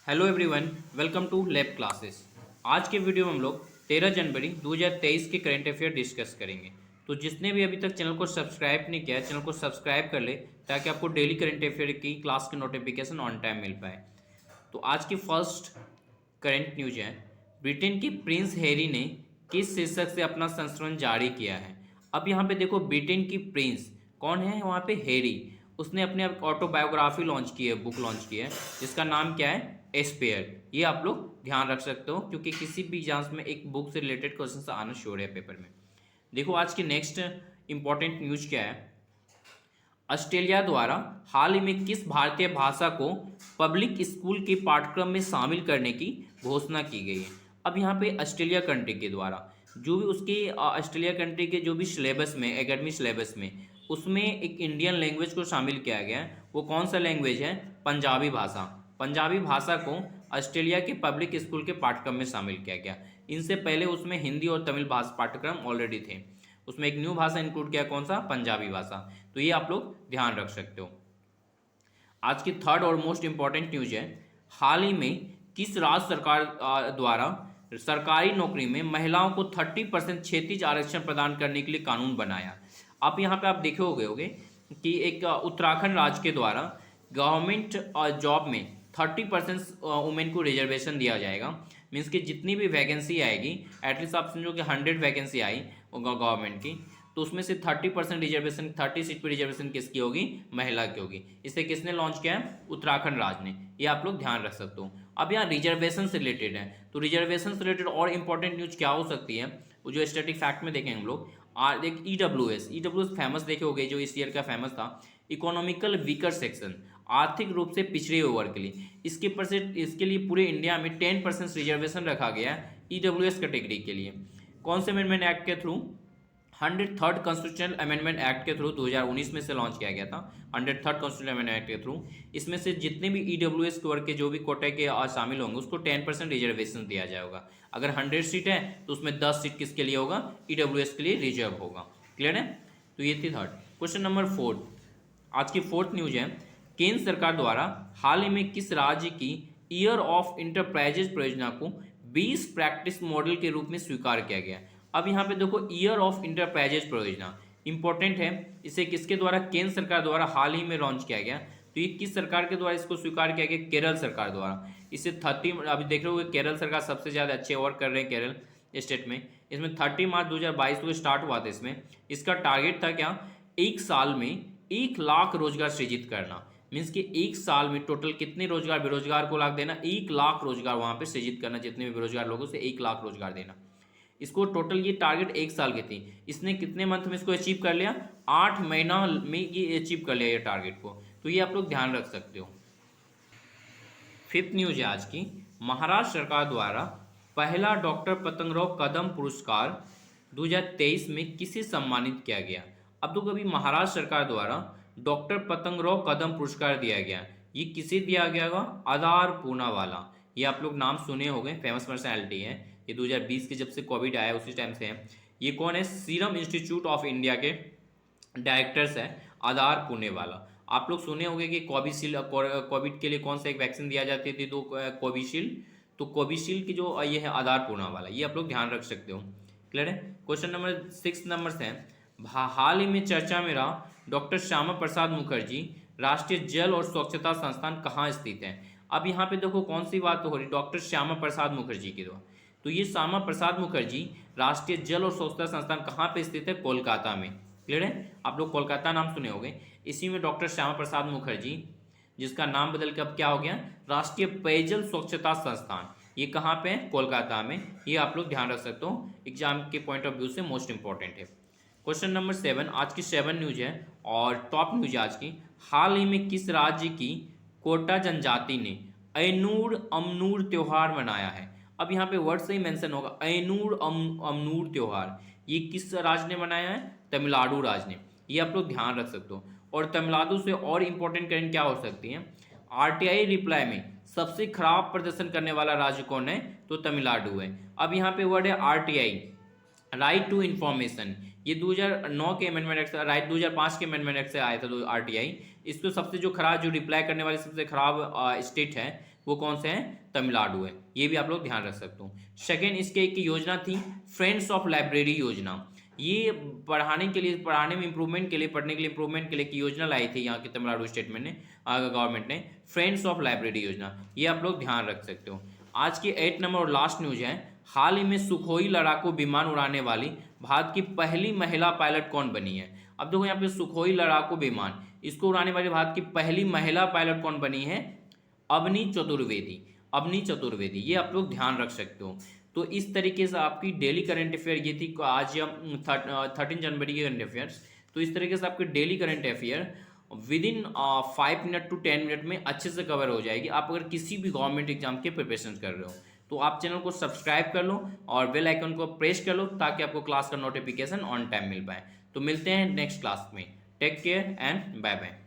Hello everyone, welcome to lab classes. आज के video में हम लोग 13 जनवरी 2023 के करंट अफेयर डिस्कस करेंगे। तो जिसने भी अभी तक चैनल को सब्सक्राइब नहीं किया है, चैनल को सब्सक्राइब कर ले ताकि आपको डेली करंट अफेयर की क्लास की नोटिफिकेशन ऑन टाइम मिल पाए। तो आज की फर्स्ट करंट न्यूज है, ब्रिटेन के प्रिंस हैरी ने किस शीर्षक से अपना संस्करण जारी किया है। अब यहाँ पे देखो, ब्रिटेन की प्रिंस कौन है, वहाँ पे हैरी, उसने अपने ऑटोबायोग्राफी लॉन्च की है, बुक लॉन्च की है, जिसका नाम क्या है, एस्पेयर। ये आप लोग ध्यान रख सकते हो क्योंकि किसी भी एग्जाम्स में एक बुक से रिलेटेड क्वेश्चन आना श्योर है पेपर में। देखो आज की नेक्स्ट इंपॉर्टेंट न्यूज क्या है, ऑस्ट्रेलिया द्वारा हाल ही में किस भारतीय भाषा को पब्लिक स्कूल के पाठ्यक्रम में शामिल करने की घोषणा की गई है। अब यहाँ पे ऑस्ट्रेलिया कंट्री के द्वारा जो भी उसके ऑस्ट्रेलिया कंट्री के जो भी सिलेबस में, एकेडमिक सिलेबस में, उसमें एक इंडियन लैंग्वेज को शामिल किया गया है। वो कौन सा लैंग्वेज है, पंजाबी भाषा। पंजाबी भाषा को ऑस्ट्रेलिया के पब्लिक स्कूल के पाठ्यक्रम में शामिल किया गया। इनसे पहले उसमें हिंदी और तमिल भाषा पाठ्यक्रम ऑलरेडी थे, उसमें एक न्यू भाषा इंक्लूड किया, कौन सा, पंजाबी भाषा। तो ये आप लोग ध्यान रख सकते हो। आज की थर्ड और मोस्ट इंपॉर्टेंट न्यूज है, हाल ही में किस राज्य सरकार द्वारा सरकारी नौकरी में महिलाओं को 30% क्षैतिज आरक्षण प्रदान करने के लिए कानून बनाया। आप यहाँ पे आप देखे होगे कि एक उत्तराखंड राज्य के द्वारा गवर्नमेंट जॉब में 30% वुमेन को रिजर्वेशन दिया जाएगा। मीन्स कि जितनी भी वैकेंसी आएगी, एटलीस्ट आप समझो कि 100 वैकेंसी आई गवर्नमेंट की, तो उसमें से 30% रिजर्वेशन, 30 सीट पर रिजर्वेशन किसकी होगी, महिला की होगी। इसे किसने लॉन्च किया है, उत्तराखंड राज्य ने। ये आप लोग ध्यान रख सकते हो। अब यहाँ रिजर्वेशन से रिलेटेड है, तो रिजर्वेशन से रिलेटेड और इंपॉर्टेंट न्यूज क्या हो सकती है, वो जो स्टैटिक फैक्ट में देखेंगे हम लोग। एक ईडब्ल्यूएस फेमस देखे हो गए, जो इस ईयर का फेमस था, इकोनॉमिकल वीकर सेक्शन, आर्थिक रूप से पिछड़े वर्ग के लिए। इसके लिए पूरे इंडिया में 10% रिजर्वेशन रखा गया है ईडब्ल्यूएस कैटेगरी के लिए। कौन से अमेंडमेंट एक्ट के through, 103rd constitutional amendment act के थ्रू 2019 में से लॉन्च किया गया था। 103rd कॉन्स्टिट्यूशनल अमेंडमेंट एक्ट के थ्रू इसमें से जितने भी ईडब्ल्यूएस वर्ग के जो भी कोटे के शामिल होंगे उसको 10% रिजर्वेशन दिया जाएगा। अगर 100 सीट है तो उसमें 10 सीट किसके लिए होगा, ईडब्ल्यूएस के लिए रिजर्व होगा। क्लियर है। तो ये थी थर्ड। क्वेश्चन नंबर 4, आज की फोर्थ न्यूज है, केंद्र सरकार द्वारा हाल ही में किस राज्य की ईयर ऑफ इंटरप्राइजेज परियोजना को 20 प्रैक्टिस मॉडल के रूप में स्वीकार किया गया। अब यहाँ पे देखो, ईयर ऑफ इंटरप्राइजेज परियोजना इंपॉर्टेंट है। इसे किसके द्वारा, केंद्र सरकार द्वारा हाल ही में लॉन्च किया गया। तो ये किस सरकार के द्वारा इसको स्वीकार किया गया, केरल सरकार द्वारा। इसे 30, अभी देख रहे हो केरल सरकार सबसे ज़्यादा अच्छे वर्क कर रहे हैं केरल स्टेट में। इसमें 30 मार्च 2022 को स्टार्ट हुआ था। इसमें इसका टारगेट था क्या, एक साल में 1 लाख रोजगार सृजित करना। मीन्स कि एक साल में टोटल कितने रोजगार, बेरोजगार को लाख देना, 1 लाख रोजगार वहां पे सृजित करना, जितने भी बेरोजगार लोगों से 1 लाख रोजगार देना। इसको टोटल ये टारगेट एक साल की थी, इसने कितने मंथ में इसको अचीव कर लिया, 8 महीना में ये अचीव कर लिया ये टारगेट को। तो ये आप लोग ध्यान रख सकते हो। फिफ्थ न्यूज है आज की, महाराष्ट्र सरकार द्वारा पहला डॉक्टर पतंगराव कदम पुरस्कार 2023 में किसे सम्मानित किया गया। अब तो कभी महाराष्ट्र सरकार द्वारा डॉक्टर पतंगराव कदम पुरस्कार दिया गया, ये किसे दिया गया होगा, आधार पूनावाला। ये आप लोग नाम सुने होंगे, फेमस पर्सनैलिटी है। ये 2020 के जब से कोविड आया उसी टाइम से है। ये कौन है, सीरम इंस्टीट्यूट ऑफ इंडिया के डायरेक्टर्स है आधार पुणेवाला। आप लोग सुने होंगे कि कोविड के लिए कौन सा एक वैक्सीन दिया जाती थी, तो कोविशील्ड। तो कोविशील्ड की जो ये है आधार पूनावाला, ये आप लोग ध्यान रख सकते हो। क्लियर है। क्वेश्चन नंबर 6 नंबर से है, हाल ही में चर्चा में रहा डॉक्टर श्यामा प्रसाद मुखर्जी राष्ट्रीय जल और स्वच्छता संस्थान कहाँ स्थित है। अब यहाँ पे देखो कौन सी बात हो रही, डॉक्टर श्यामा प्रसाद मुखर्जी की। तो ये श्यामा प्रसाद मुखर्जी राष्ट्रीय जल और स्वच्छता संस्थान कहाँ पे स्थित है, कोलकाता में। क्लियर है। आप लोग कोलकाता नाम सुने होंगे। इसी में डॉक्टर श्यामा प्रसाद मुखर्जी, जिसका नाम बदल के अब क्या हो गया, राष्ट्रीय पेयजल स्वच्छता संस्थान, ये कहाँ पे है, कोलकाता में। ये आप लोग ध्यान रख सकते हो, एग्जाम के पॉइंट ऑफ व्यू से मोस्ट इंपॉर्टेंट है। क्वेश्चन नंबर 7, आज की 7 न्यूज है और टॉप न्यूज आज की, हाल ही में किस राज्य की कोटा जनजाति ने ऐनूर अमनूर त्योहार मनाया है। अब यहाँ पे वर्ड से ही मेंशन होगा, ऐनूर अमनूर त्योहार, ये किस राज्य ने मनाया है, तमिलनाडु राज्य ने। ये आप लोग ध्यान रख सकते हो। और तमिलनाडु से और इंपॉर्टेंट करंट क्या हो सकती है, आरटीआई रिप्लाई में सबसे खराब प्रदर्शन करने वाला राज्य कौन है, तो तमिलनाडु है। अब यहाँ पे वर्ड है आरटीआई, राइट टू इन्फॉर्मेशन। ये 2009 के अमेंडमेंट एक्ट, राइट 2005 के अमेंडमेंट एक्ट से आया था। तो आरटीआई, इसको सबसे जो खराब, जो रिप्लाई करने वाली सबसे खराब स्टेट है वो कौन से हैं, तमिलनाडु है। ये भी आप लोग ध्यान रख सकते हो। सेकेंड, इसके एक योजना थी फ्रेंड्स ऑफ लाइब्रेरी योजना। ये पढ़ाने के लिए, पढ़ाने में इंप्रूवमेंट के लिए, पढ़ने के लिए इंप्रूवमेंट के लिए की योजना लाई थी यहाँ की तमिलनाडु स्टेट में ने गवर्नमेंट ने, फ्रेंड्स ऑफ लाइब्रेरी योजना। ये आप लोग ध्यान रख सकते हो। आज की 8 नंबर और लास्ट न्यूज है, हाल ही में सुखोई लड़ाकू विमान उड़ाने वाली भारत की पहली महिला पायलट कौन बनी है। अब देखो यहाँ पे सुखोई लड़ाकू विमान, इसको उड़ाने वाली भारत की पहली महिला पायलट कौन बनी है, अवनी चतुर्वेदी। अवनी चतुर्वेदी, ये आप लोग ध्यान रख सकते हो। तो इस तरीके से आपकी डेली करंट अफेयर ये थी आज या 13 जनवरी के करंट अफेयर्स। तो इस तरीके से आपके daily current affair within 5 minute to 10 minute में अच्छे से कवर हो जाएगी, आप अगर किसी भी गवर्नमेंट एग्जाम के प्रिपरेशन कर रहे हो तो आप चैनल को सब्सक्राइब कर लो और बेल आइकन को प्रेस कर लो ताकि आपको क्लास का नोटिफिकेशन ऑन टाइम मिल पाए। तो मिलते हैं नेक्स्ट क्लास में। Take care and bye bye.